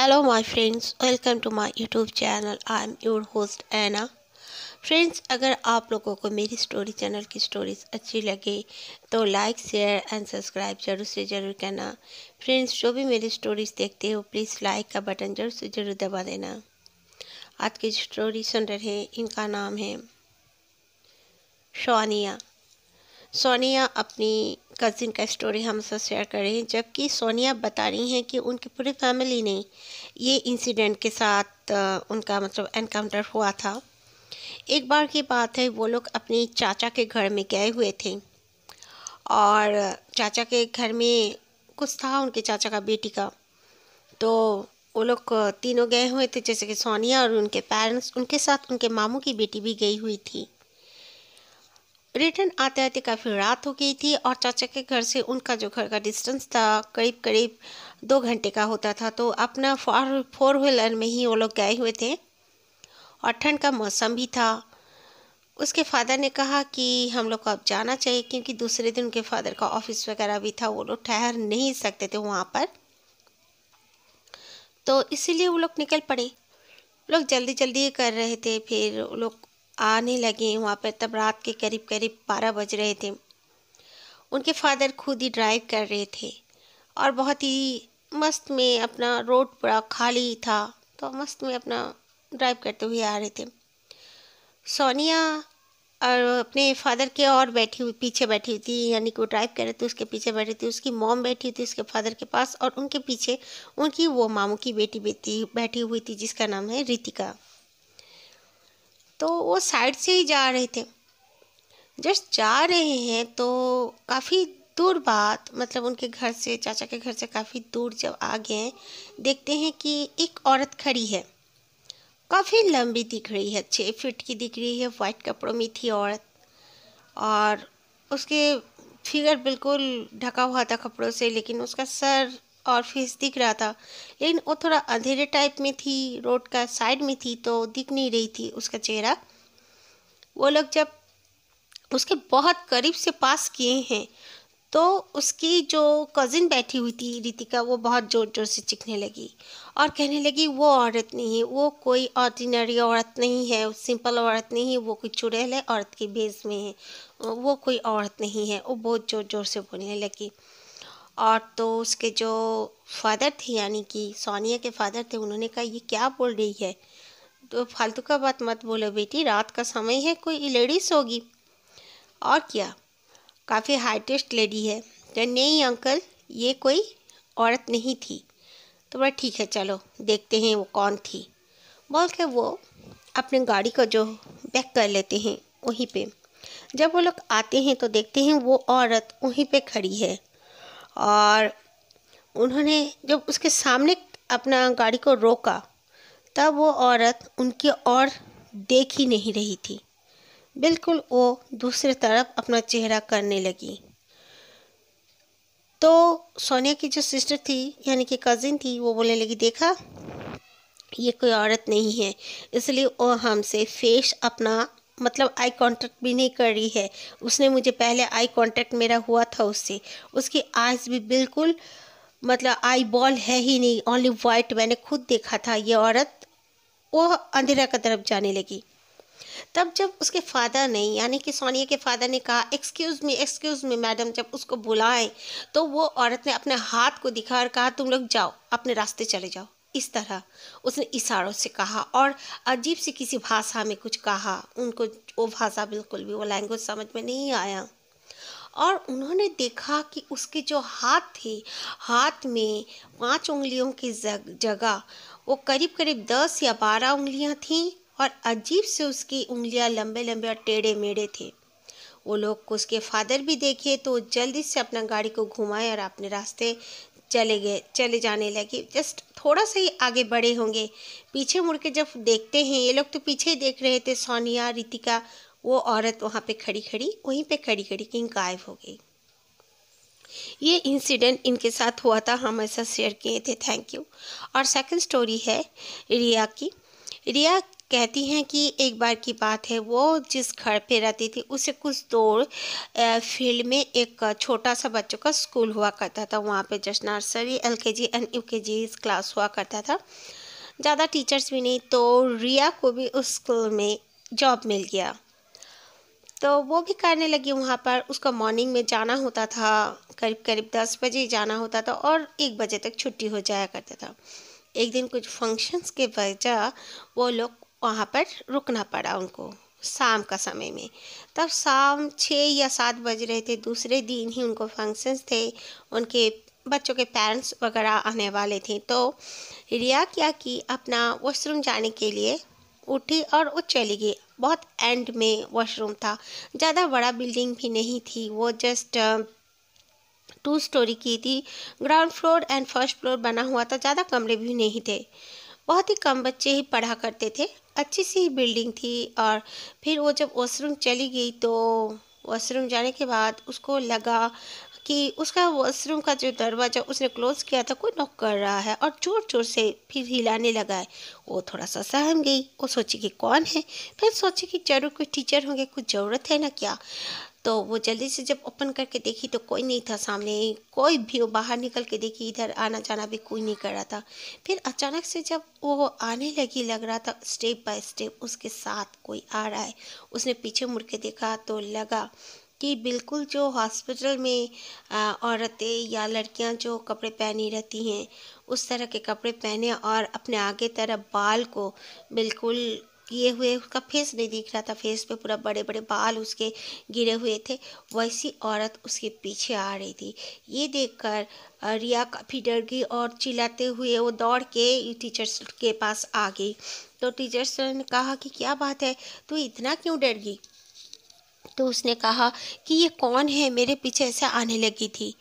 Hello my friends, welcome to my YouTube channel. I am your host Anna. Friends, अगर आप लोगों को मेरी स्टोरी चैनल की स्टोरीज अच्छी लगे तो लाइक शेयर एंड सब्सक्राइब जरूर से ज़रूर करना। फ्रेंड्स, जो भी मेरी स्टोरीज देखते हो प्लीज़ लाइक का बटन जरूर से ज़रूर दबा देना। आज की स्टोरी सुन रहे हैं, इनका नाम है सोनिया। सोनिया अपनी कज़िन का स्टोरी हमसे शेयर कर रही हैं, जबकि सोनिया बता रही हैं कि उनकी पूरी फैमिली ने ये इंसिडेंट के साथ उनका एनकाउंटर हुआ था। एक बार की बात है, वो लोग अपने चाचा के घर में गए हुए थे और चाचा के घर में कुछ था, उनके चाचा का बेटी का। तो वो लोग तीनों गए हुए थे, जैसे कि सोनिया और उनके पेरेंट्स, उनके साथ उनके मामू की बेटी भी गई हुई थी। रिटर्न आते आते काफ़ी रात हो गई थी और चाचा के घर से उनका जो घर का डिस्टेंस था करीब करीब 2 घंटे का होता था। तो अपना फोर व्हीलर में ही वो लोग गए हुए थे और ठंड का मौसम भी था। उसके फादर ने कहा कि हम लोग को अब जाना चाहिए, क्योंकि दूसरे दिन उनके फादर का ऑफिस वगैरह भी था, वो लोग ठहर नहीं सकते थे वहाँ पर। तो इसीलिए वो लोग निकल पड़े। लोग जल्दी जल्दी कर रहे थे, फिर वो लोग आने लगे वहाँ पर। तब रात के करीब करीब 12 बज रहे थे। उनके फादर खुद ही ड्राइव कर रहे थे और बहुत ही मस्त में, अपना रोड पूरा खाली था तो मस्त में अपना ड्राइव करते हुए आ रहे थे। सोनिया और अपने फादर के और पीछे बैठी हुई थी, यानी कि वो ड्राइव कर रहे थे, उसके पीछे बैठी थी। उसकी मॉम बैठी हुई थी उसके फादर के पास और उनके पीछे उनकी वो मामू की बेटी बैठी हुई थी, जिसका नाम है रितिका। तो वो साइड से ही जा रहे थे। जस्ट जा रहे हैं तो काफ़ी दूर बाद, उनके घर से, चाचा के घर से काफ़ी दूर जब आ गए, देखते हैं कि एक औरत खड़ी है। काफ़ी लंबी दिख रही है, 6 फीट की दिख रही है, वाइट कपड़ों में थी औरत और उसके फिगर बिल्कुल ढका हुआ था कपड़ों से, लेकिन उसका सर और फेस दिख रहा था। लेकिन वो थोड़ा अंधेरे टाइप में थी, रोड का साइड में थी तो दिख नहीं रही थी उसका चेहरा। वो लोग जब उसके बहुत करीब से पास किए हैं तो उसकी जो कज़िन बैठी हुई थी रितिका, वो बहुत ज़ोर ज़ोर से चीखने लगी और कहने लगी वो औरत नहीं है, वो कोई ऑर्डिनरी औरत नहीं है, सिंपल औरत नहीं है, वो कोई चुड़ैल है, औरत के भेष में है, वो कोई औरत नहीं है। वो बहुत ज़ोर ज़ोर से बोलने लगी। और तो उसके जो फादर थे, यानी कि सोनिया के फादर थे, उन्होंने कहा ये क्या बोल रही है, तो फालतू का बात मत बोलो बेटी, रात का समय है, कोई लेडीज़ होगी और क्या, काफ़ी हाईटेस्ट लेडी है। तो नहीं अंकल, ये कोई औरत नहीं थी। तो बोला ठीक है, चलो देखते हैं वो कौन थी, बोल के वो अपने गाड़ी को जो बैक कर लेते हैं वहीं पे। जब वो लोग आते हैं तो देखते हैं वो औरत वहीं पे खड़ी है और उन्होंने जब उसके सामने अपना गाड़ी को रोका तब वो औरत उनकी ओर देख ही नहीं रही थी, बिल्कुल वो दूसरी तरफ अपना चेहरा करने लगी। तो सोनिया की जो सिस्टर थी, यानी कि कज़िन थी, वो बोलने लगी देखा ये कोई औरत नहीं है, इसलिए वो हमसे फेस अपना आई कांटेक्ट भी नहीं कर रही है। उसने मुझे पहले आई कांटेक्ट मेरा हुआ था उससे, उसकी आइज़ भी बिल्कुल आई बॉल है ही नहीं, ओनली वाइट। मैंने खुद देखा था। ये औरत वो अंधेरा की तरफ जाने लगी। तब जब उसके फादर ने, यानी कि सोनिया के फादर ने कहा एक्सक्यूज़ मी मैडम, जब उसको बुलाएं तो वो औरत ने अपने हाथ को दिखा और कहा तुम लोग जाओ, अपने रास्ते चले जाओ। इस तरह उसने इशारों से कहा और अजीब सी किसी भाषा में कुछ कहा। उनको वो भाषा बिल्कुल भी, वो लैंग्वेज समझ में नहीं आया। और उन्होंने देखा कि उसके जो हाथ थे, हाथ में 5 उंगलियों की जगह वो करीब करीब 10 या 12 उंगलियां थीं और अजीब से उसकी उंगलियां लंबे लंबे और टेढ़े मेढ़े थे। वो लोग को उसके फादर भी देखे तो जल्दी से अपना गाड़ी को घुमाए और अपने रास्ते चले जाने लगे। जस्ट थोड़ा सा ही आगे बढ़े होंगे, पीछे मुड़ के जब देखते हैं, ये लोग तो पीछे ही देख रहे थे, सोनिया रितिका, वो औरत वहाँ पे खड़ी खड़ी वहीं पे खड़ी खड़ी कहीं गायब हो गई। ये इंसिडेंट इनके साथ हुआ था, हम ऐसा शेयर किए थे। Thank you. और सेकंड स्टोरी है रिया की। रिया कहती हैं कि एक बार की बात है, वो जिस घर पे रहती थी उससे कुछ दूर फील्ड में एक छोटा सा बच्चों का स्कूल हुआ करता था। वहाँ पे just nursery, LKG and UKG class हुआ करता था। ज़्यादा टीचर्स भी नहीं, तो रिया को भी उस स्कूल में जॉब मिल गया। तो वो भी करने लगी वहाँ पर। उसका मॉर्निंग में जाना होता था, करीब करीब 10 बजे जाना होता था और 1 बजे तक छुट्टी हो जाया करता था। एक दिन कुछ फंक्शंस के वजह वो लोग वहाँ पर रुकना पड़ा उनको, शाम का समय में। तब शाम 6 या 7 बज रहे थे, दूसरे दिन ही उनको फंक्शंस थे, उनके बच्चों के पेरेंट्स वगैरह आने वाले थे। तो रिया क्या की, अपना वॉशरूम जाने के लिए उठी और वो चली गई। बहुत एंड में वॉशरूम था, ज़्यादा बड़ा बिल्डिंग भी नहीं थी, वो जस्ट 2 स्टोरी की थी। Ground floor and first floor बना हुआ था, ज़्यादा कमरे भी नहीं थे, बहुत ही कम बच्चे ही पढ़ा करते थे। अच्छी सी बिल्डिंग थी। और फिर वो जब वॉशरूम चली गई तो वॉशरूम जाने के बाद उसको लगा कि उसका वॉशरूम का जो दरवाज़ा उसने क्लोज़ किया था, कोई नॉक कर रहा है और ज़ोर ज़ोर से फिर हिलाने लगा है। वो थोड़ा सा सहम गई, वो सोची कि कौन है, फिर सोची कि ज़रूर कोई टीचर होंगे, कुछ ज़रूरत है ना क्या। तो वो जल्दी से जब ओपन करके देखी तो कोई नहीं था सामने, कोई भी। वो बाहर निकल के देखी, इधर आना जाना भी कोई नहीं कर रहा था। फिर अचानक से जब वो आने लगी, लग रहा था स्टेप बाय स्टेप उसके साथ कोई आ रहा है। उसने पीछे मुड़ के देखा तो लगा कि बिल्कुल जो हॉस्पिटल में औरतें या लड़कियां जो कपड़े पहनी रहती हैं, उस तरह के कपड़े पहने और अपने आगे तरफ बाल को बिल्कुल किए हुए, उसका फेस नहीं दिख रहा था, फेस पे पूरा बड़े बड़े बाल उसके गिरे हुए थे। वैसी औरत उसके पीछे आ रही थी। ये देखकर रिया काफ़ी डर गई और चिल्लाते हुए वो दौड़ के टीचर्स के पास आ गई। तो टीचर्स ने कहा कि क्या बात है, तू इतना क्यों डर गई। तो उसने कहा कि ये कौन है, मेरे पीछे ऐसे आने लगी थी।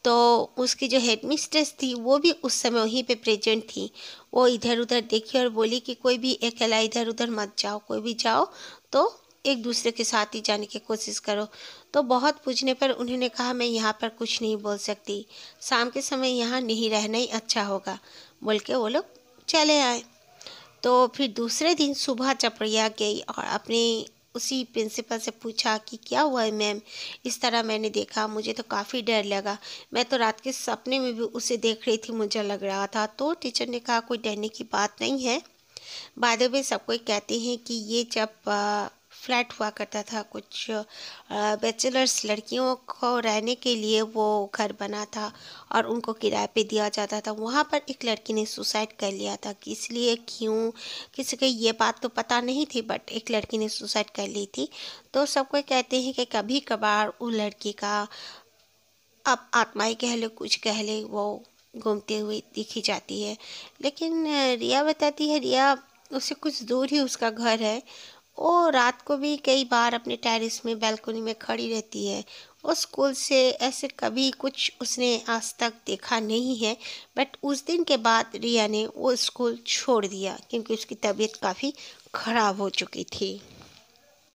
तो उसकी जो हेड मिस्ट्रेस थी वो भी उस समय वहीं पे प्रेजेंट थी। वो इधर उधर देखी और बोली कि कोई भी अकेला इधर उधर मत जाओ, कोई भी जाओ तो एक दूसरे के साथ ही जाने की कोशिश करो। तो बहुत पूछने पर उन्होंने कहा मैं यहाँ पर कुछ नहीं बोल सकती, शाम के समय यहाँ नहीं रहना ही अच्छा होगा, बोल के वो लोग चले आए। तो फिर दूसरे दिन सुबह जब रिया गई और अपने उसी प्रिंसिपल से पूछा कि क्या हुआ है मैम, इस तरह मैंने देखा, मुझे तो काफ़ी डर लगा, मैं तो रात के सपने में भी उसे देख रही थी, मुझे लग रहा था। तो टीचर ने कहा कोई डरने की बात नहीं है। बाय द वे सब कोई कहते हैं कि ये जब फ्लैट हुआ करता था, कुछ बैचलर्स लड़कियों को रहने के लिए वो घर बना था और उनको किराए पे दिया जाता था। वहाँ पर एक लड़की ने सुसाइड कर लिया था, कि इसलिए क्यों किसी को ये बात तो पता नहीं थी, बट एक लड़की ने सुसाइड कर ली थी। तो सब कोई कहते हैं कि कभी कभार उस लड़की का, अब आत्माएं कह ले कुछ कह ले, वो घूमते हुए दिखी जाती है। लेकिन रिया बताती है, रिया उससे कुछ दूर ही उसका घर है। वो रात को भी कई बार अपने टेरेस में बालकनी में खड़ी रहती है। उस स्कूल से ऐसे कभी कुछ उसने आज तक देखा नहीं है। बट उस दिन के बाद रिया ने वो स्कूल छोड़ दिया क्योंकि उसकी तबीयत काफ़ी ख़राब हो चुकी थी।